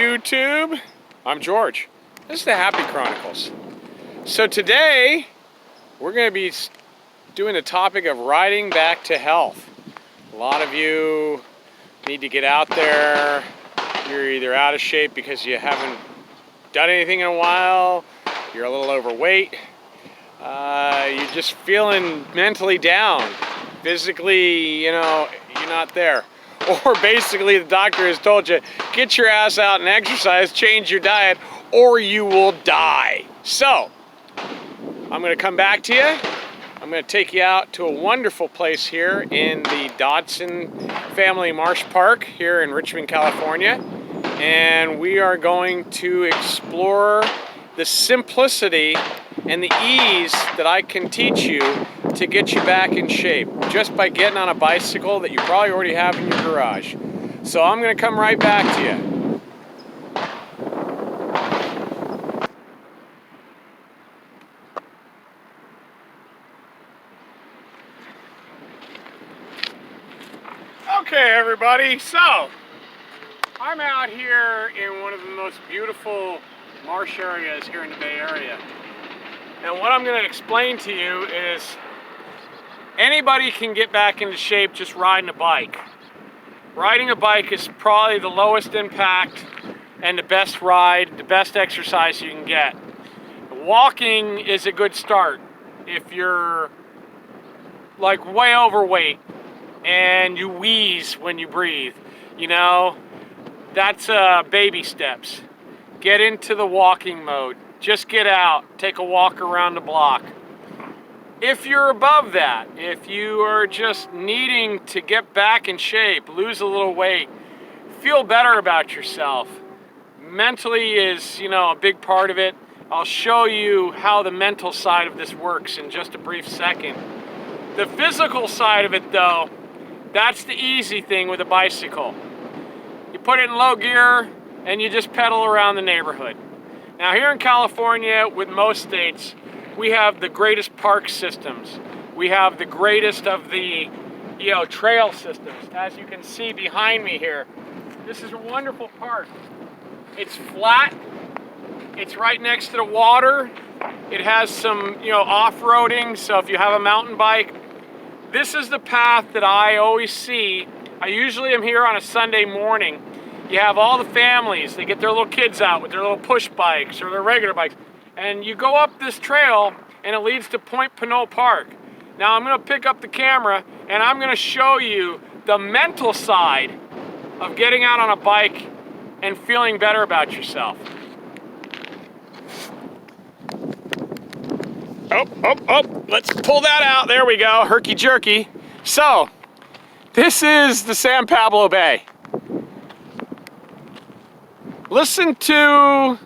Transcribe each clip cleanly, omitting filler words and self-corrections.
YouTube. I'm George. This is the Happy Chronicles. So today we're going to be doing the topic of riding back to health. A lot of you need to get out there. You're either out of shape because you haven't done anything in a while, you're a little overweight, you're just feeling mentally down. Physically, you're not there. Or basically the doctor has told you, get your ass out and exercise, change your diet, or you will die. So, I'm going to come back to you. I'm going to take you out to a wonderful place here in the Dodson Family Marsh Park here in Richmond, California. And we are going to explore the simplicity and the ease that I can teach you to get you back in shape just by getting on a bicycle that you probably already have in your garage. So I'm going to come right back to you. Okay, everybody, so I'm out here in one of the most beautiful marsh areas here in the Bay Area. And what I'm going to explain to you is anybody can get back into shape just riding a bike. Riding a bike is probably the lowest impact and the best ride, the best exercise you can get. Walking is a good start if you're like way overweight and you wheeze when you breathe. That's baby steps. Get into the walking mode. Just get out, take a walk around the block. If you're above that, if you are just needing to get back in shape, lose a little weight, feel better about yourself, mentally is, a big part of it. I'll show you how the mental side of this works in just a brief second. The physical side of it, though, that's the easy thing with a bicycle. You put it in low gear and you just pedal around the neighborhood. Now here in California, with most states, we have the greatest park systems. We have the greatest of the, trail systems. As you can see behind me here, this is a wonderful park. It's flat. It's right next to the water. It has some, off-roading, so if you have a mountain bike, this is the path that I always see. I usually am here on a Sunday morning. You have all the families, they get their little kids out with their little push bikes or their regular bikes, and you go up this trail and it leads to Point Pinole Park. Now I'm going to pick up the camera and I'm going to show you the mental side of getting out on a bike and feeling better about yourself. Oh, let's pull that out. There we go, herky jerky. So, this is the San Pablo Bay. Listen to,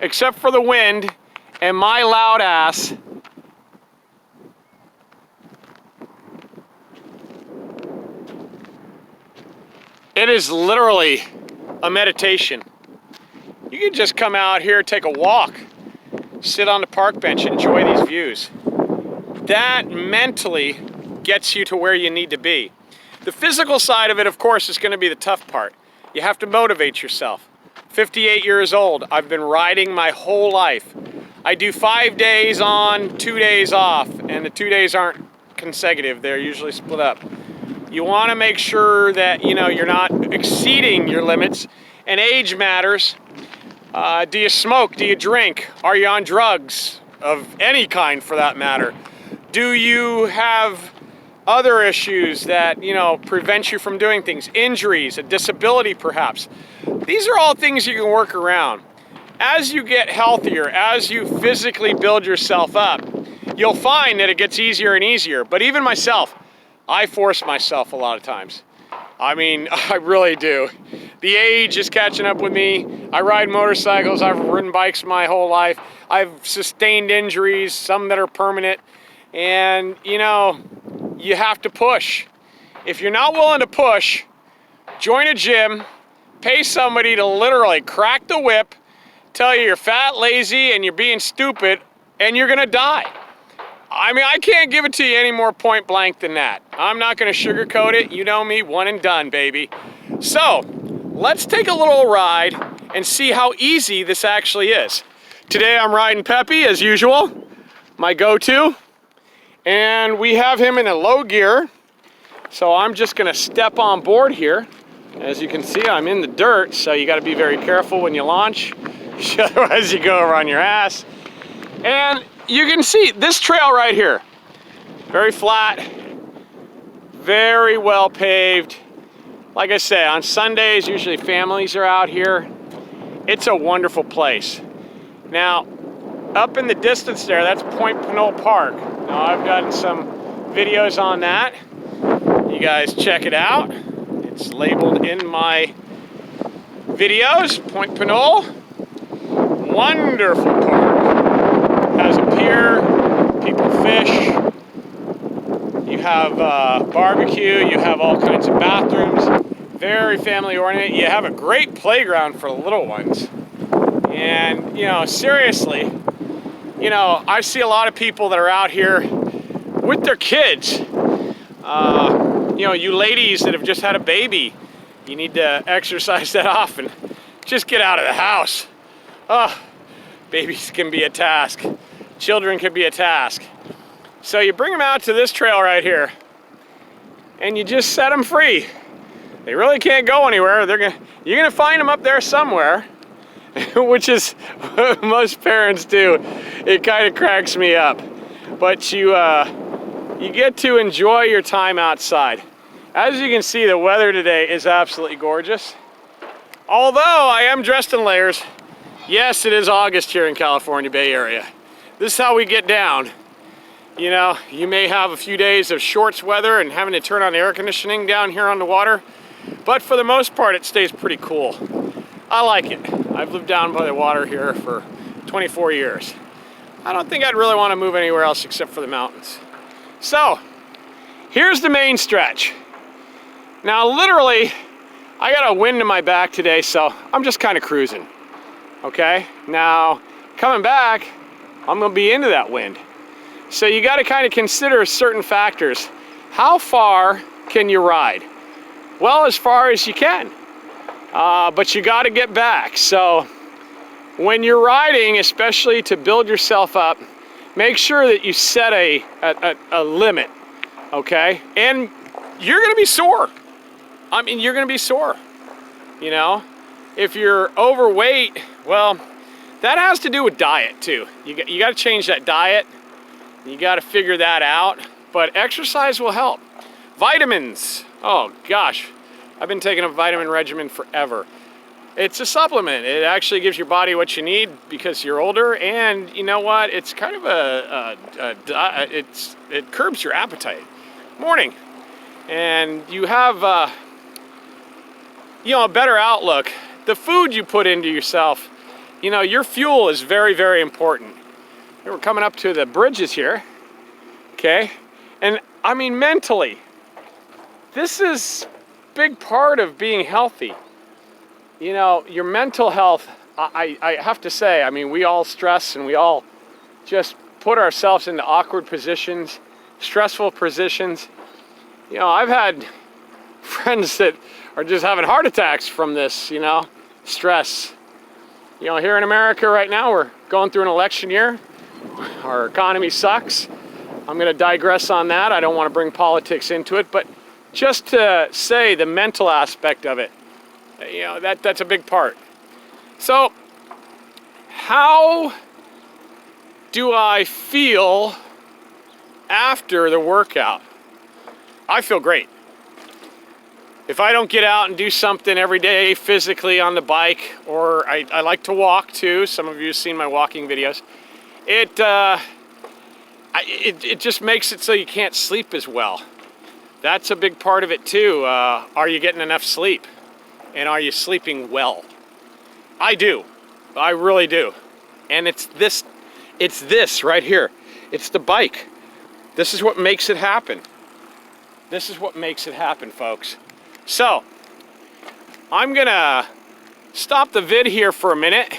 except for the wind and my loud ass, it is literally a meditation. You can just come out here, take a walk, sit on the park bench, enjoy these views. That mentally gets you to where you need to be. The physical side of it, of course, is going to be the tough part. You have to motivate yourself. 58 years old, I've been riding my whole life. I do 5 days on, 2 days off, and the 2 days aren't consecutive, they're usually split up. You want to make sure that you're not exceeding your limits, and age matters. Do you smoke? Do you drink? Are you on drugs of any kind for that matter? Do you have other issues that prevent you from doing things? Injuries, a disability perhaps. These are all things you can work around. As you get healthier, as you physically build yourself up, you'll find that it gets easier and easier. But even myself, I force myself a lot of times. I really do. The age is catching up with me. I ride motorcycles, I've ridden bikes my whole life. I've sustained injuries, some that are permanent. And, you have to push. If you're not willing to push, join a gym, pay somebody to literally crack the whip, tell you you're fat, lazy, and you're being stupid, and you're gonna die. I can't give it to you any more point blank than that. I'm not gonna sugarcoat it. You know me, one and done, baby. So, let's take a little ride and see how easy this actually is. Today I'm riding Peppy as usual, my go-to, and we have him in a low gear. So I'm just gonna step on board here. As you can see, I'm in the dirt, so you gotta be very careful when you launch, otherwise you go over on your ass. And you can see this trail right here, very flat, very well paved. Like I say, on Sundays, usually families are out here. It's a wonderful place. Now, up in the distance there, that's Point Pinole Park. Now, I've gotten some videos on that. You guys check it out. It's labeled in my videos, Point Pinole. Wonderful park. Has a pier, people fish. You have barbecue, you have all kinds of bathrooms. Very family oriented. You have a great playground for the little ones. And, you know, seriously, you know, I see a lot of people that are out here with their kids. You know, you ladies that have just had a baby, you need to exercise that off and just get out of the house. Oh, babies can be a task. Children can be a task. So you bring them out to this trail right here and you just set them free. They really can't go anywhere. You're gonna find them up there somewhere, which is what most parents do. It kind of cracks me up. But you get to enjoy your time outside. As you can see, the weather today is absolutely gorgeous. Although I am dressed in layers, yes, it is August here in California Bay Area. This is how we get down. You know, you may have a few days of shorts weather and having to turn on air conditioning down here on the water, but for the most part, it stays pretty cool. I like it. I've lived down by the water here for 24 years. I don't think I'd really want to move anywhere else except for the mountains. So, here's the main stretch. Now, literally, I got a wind in my back today, so I'm just kind of cruising, okay? Now, coming back, I'm gonna be into that wind. So you gotta kind of consider certain factors. How far can you ride? Well, as far as you can, but you gotta get back. So when you're riding, especially to build yourself up, make sure that you set a limit, okay? And you're gonna be sore. I mean, you're gonna be sore, you know? If you're overweight, well, that has to do with diet too. You gotta change that diet. You gotta figure that out, but exercise will help. Vitamins, oh gosh, I've been taking a vitamin regimen forever. It's a supplement. It actually gives your body what you need because you're older, and you know what? It's kind of it curbs your appetite. Morning, and you have you know, a better outlook. The food you put into yourself, you know, your fuel is very, very important. Here we're coming up to the bridges here, okay? And I mean, mentally, this is a big part of being healthy. You know, your mental health, I have to say, I mean, we all stress and we all just put ourselves into awkward positions, stressful positions. You know, I've had friends that are just having heart attacks from this, you know, stress. You know, here in America right now, we're going through an election year. Our economy sucks. I'm going to digress on that. I don't want to bring politics into it, but just to say the mental aspect of it, you know, that's a big part. So, how do I feel after the workout? I feel great. If I don't get out and do something every day physically on the bike, or I like to walk too, some of you have seen my walking videos, it just makes it so you can't sleep as well. That's a big part of it too. Are you getting enough sleep? And are you sleeping well? I do. I really do. And it's this right here. It's the bike. This is what makes it happen. This is what makes it happen, folks. So, I'm gonna stop the vid here for a minute,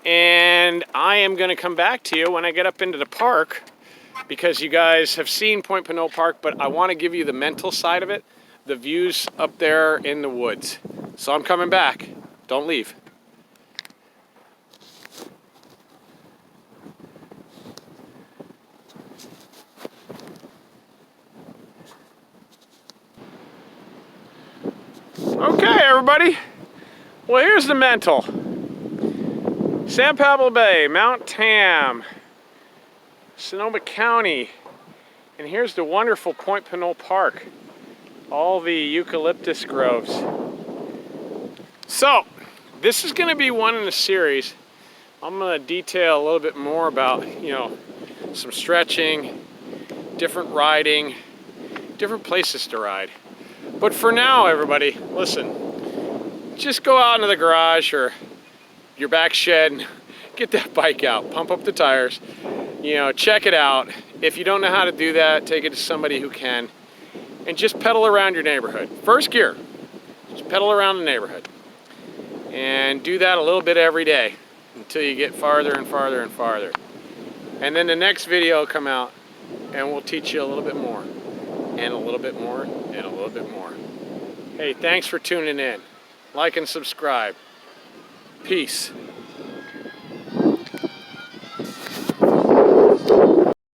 and I am gonna come back to you when I get up into the park, because you guys have seen Point Pinole Park, but I wanna give you the mental side of it, the views up there in the woods. So I'm coming back. Don't leave. everybody? Well, here's the mental. San Pablo Bay, Mount Tam, Sonoma County, and here's the wonderful Point Pinole Park. All the eucalyptus groves. So, this is going to be one in a series. I'm going to detail a little bit more about, some stretching, different riding, different places to ride. But for now, everybody, listen, just go out into the garage or your back shed and get that bike out, pump up the tires, check it out. If you don't know how to do that, take it to somebody who can, and just pedal around your neighborhood. First gear, just pedal around the neighborhood. And do that a little bit every day until you get farther and farther and farther. And then the next video will come out and we'll teach you a little bit more, and a little bit more, and a little bit more. Hey, thanks for tuning in. Like and subscribe. Peace.